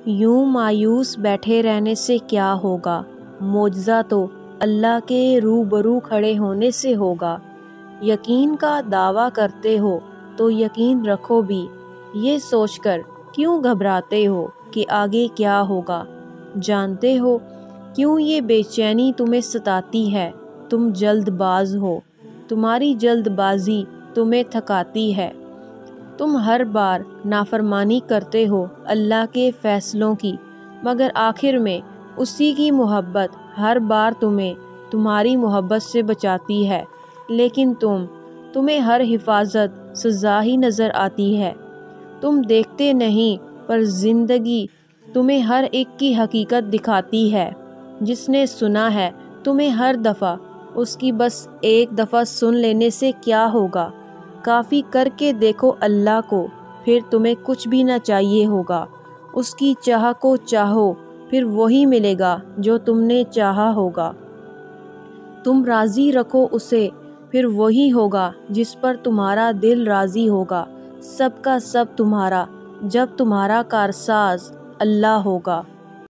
یوں مایوس بیٹھے رہنے سے کیا ہوگا، معجزہ تو اللہ کے روبرو کھڑے ہونے سے ہوگا۔ یقین کا دعویٰ کرتے ہو تو یقین رکھو بھی، یہ سوچ کر کیوں گھبراتے ہو کہ آگے کیا ہوگا؟ جانتے ہو کیوں یہ بے چینی تمہیں ستاتی ہے؟ تم جلد باز ہو، تمہاری جلد بازی تمہیں تھکاتی ہے۔ تم ہر بار نافرمانی کرتے ہو اللہ کے فیصلوں کی، مگر آخر میں اسی کی محبت ہر بار تمہیں تمہاری محبت سے بچاتی ہے، لیکن تمہیں ہر حفاظت سزا ہی نظر آتی ہے۔ تم دیکھتے نہیں، پر زندگی تمہیں ہر ایک کی حقیقت دکھاتی ہے۔ جس نے سنا ہے تمہیں ہر دفعہ، اس کی بس ایک دفعہ سن لینے سے کیا ہوگا؟ کافی کر کے دیکھو اللہ کو، پھر تمہیں کچھ بھی نہ چاہیے ہوگا۔ اس کی چاہ کو چاہو، پھر وہی ملے گا جو تم نے چاہا ہوگا۔ تم راضی رکھو اسے، پھر وہی ہوگا جس پر تمہارا دل راضی ہوگا۔ سب کا سب تمہارا، جب تمہارا کارساز اللہ ہوگا۔